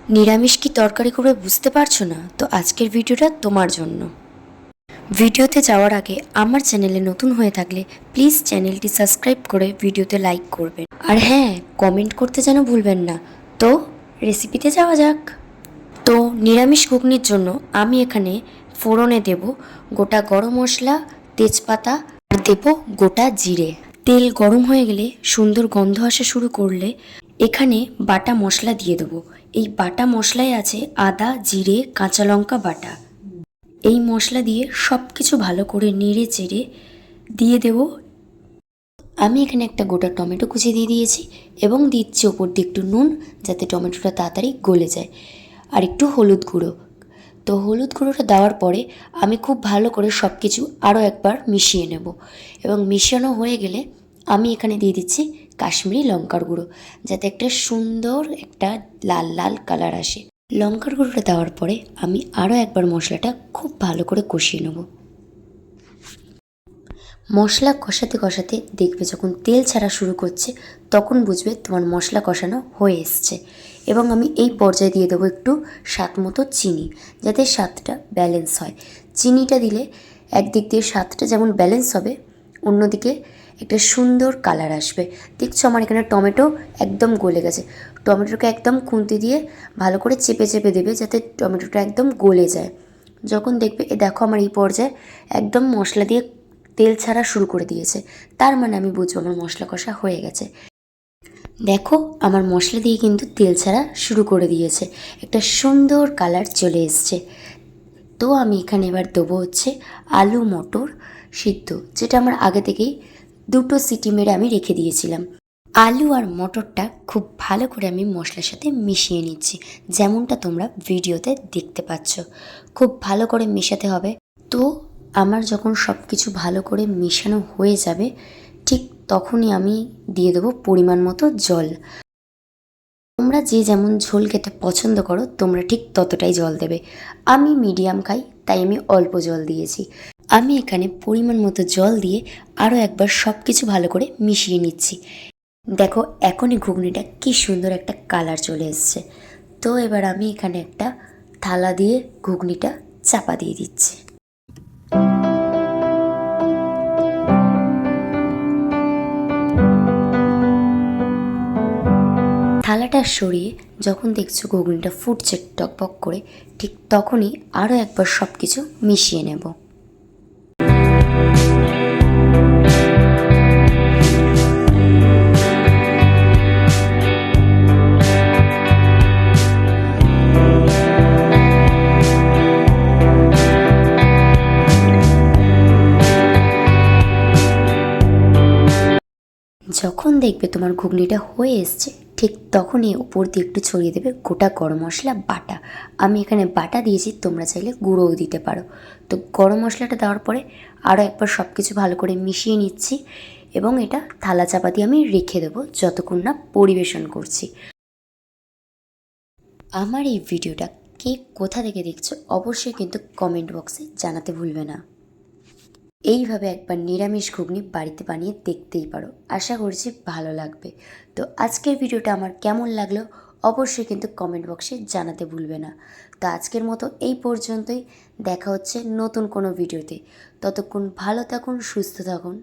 নিরামিষ কি তরকারি করবে বুঝতে পারছো না? তো আজকের ভিডিওটা তোমার জন্য। ভিডিওতে যাওয়ার আগে আমার চ্যানেলে নতুন হয়ে থাকলে প্লিজ চ্যানেলটি সাবস্ক্রাইব করে ভিডিওতে লাইক করবেন। আর হ্যাঁ, কমেন্ট করতে যেন ভুলবেন না। তো রেসিপিতে যাওয়া যাক। তো নিরামিষ ঘুগনির জন্য আমি এখানে ফোড়নে দেব গোটা গরম মশলা, তেজপাতা, আর দেব গোটা জিরে। তেল গরম হয়ে গেলে সুন্দর গন্ধ আসা শুরু করলে এখানে বাটা মশলা দিয়ে দেবো। এই বাটা মশলায় আছে আদা, জিরে, কাঁচা লঙ্কা বাটা। এই মশলা দিয়ে সব কিছু ভালো করে নেড়ে চেড়ে দিয়ে দেব। আমি এখানে একটা গোটা টমেটো কুচি দিয়ে দিয়েছি এবং দিচ্ছি ওপর দিয়ে একটু নুন, যাতে টমেটোটা তাড়াতাড়ি গলে যায়, আর একটু হলুদ গুঁড়ো। তো হলুদ গুঁড়োটা দেওয়ার পরে আমি খুব ভালো করে সব কিছু আরও একবার মিশিয়ে নেব, এবং মিশানো হয়ে গেলে আমি এখানে দিয়ে দিচ্ছি কাশ্মীরি লঙ্কার গুঁড়ো, যাতে একটা সুন্দর একটা লাল লাল কালার আসে। লঙ্কার গুঁড়োটা দেওয়ার পরে আমি আরও একবার মশলাটা খুব ভালো করে কষিয়ে নেব। মশলা কষাতে কষাতে দেখবে যখন তেল ছাড়া শুরু করছে তখন বুঝবে তোমার মশলা কষানো হয়ে এসছে। এবং আমি এই পর্যায়ে দিয়ে দেবো একটু স্বাদ মতো চিনি, যাতে স্বাদটা ব্যালেন্স হয়। চিনিটা দিলে একদিক দিয়ে স্বাদটা যেমন ব্যালেন্স হবে, অন্যদিকে একটা সুন্দর কালার আসবে। দেখছো আমার এখানে টমেটো একদম গলে গেছে। টমেটোকে একদম খুন্তি দিয়ে ভালো করে চেপে চেপে দেবে, যাতে টমেটোটা একদম গলে যায়। যখন দেখবে দেখো আমার এই পর্যায়ে একদম মশলা দিয়ে তেল ছাড়া শুরু করে দিয়েছে, তার মানে আমি বুঝবো আমার মশলা কষা হয়ে গেছে। দেখো আমার মশলা দিয়ে কিন্তু তেল ছাড়া শুরু করে দিয়েছে, একটা সুন্দর কালার চলে এসছে। তো আমি এখানে এবার দেবো হচ্ছে আলু মটর সিদ্ধ, যেটা আমার আগে থেকেই দুটো সিটি মেরে আমি রেখে দিয়েছিলাম। আলু আর মটরটা খুব ভালো করে আমি মশলার সাথে মিশিয়ে নিচ্ছি, যেমনটা তোমরা ভিডিওতে দেখতে পাচ্ছ। খুব ভালো করে মেশাতে হবে। তো আমার যখন সব কিছু ভালো করে মেশানো হয়ে যাবে, ঠিক তখনই আমি দিয়ে দেবো পরিমাণ মতো জল। তোমরা যে যেমন ঝোল খেতে পছন্দ করো তোমরা ঠিক ততটাই জল দেবে। আমি মিডিয়াম খাই, তাই আমি অল্প জল দিয়েছি। আমি এখানে পরিমাণ মতো জল দিয়ে আরও একবার সব কিছু ভালো করে মিশিয়ে নিচ্ছি। দেখো এখনই ঘুগনিটা কি সুন্দর একটা কালার চলে এসছে। তো এবার আমি এখানে একটা থালা দিয়ে ঘুগনিটা চাপা দিয়ে দিচ্ছি। থালাটা সরিয়ে যখন দেখছো ঘুগনিটা ফুটছে টকবক করে, ঠিক তখনই আরও একবার সব কিছু মিশিয়ে নেব। যখন দেখবে তোমার ঘুগনিটা হয়ে এসছে, ঠিক তখনই উপর দিয়ে একটু ছড়িয়ে দেবে গোটা গরম মশলা বাটা। আমি এখানে বাটা দিয়েছি, তোমরা চাইলে গুঁড়োও দিতে পারো। তো গরম মশলাটা দেওয়ার পরে আরও একবার সব কিছু ভালো করে মিশিয়ে নিচ্ছি, এবং এটা থালা চাপা দিয়ে আমি রেখে দেবো যতক্ষণ না পরিবেশন করছি। আমার এই ভিডিওটা কে কোথা থেকে দেখছো অবশ্যই কিন্তু কমেন্ট বক্সে জানাতে ভুলবে না। এইভাবে একবার নিরামিষ ঘুগনি বাড়িতে বানিয়ে দেখতেই পারো, আশা করছি ভালো লাগবে। তো আজকের ভিডিওটা আমার কেমন লাগলো অবশ্যই কিন্তু কমেন্ট বক্সে জানাতে ভুলবে না। তো আজকের মতো এই পর্যন্তই, দেখা হচ্ছে নতুন কোনো ভিডিওতে। ততক্ষণ ভালো থাকুন, সুস্থ থাকুন।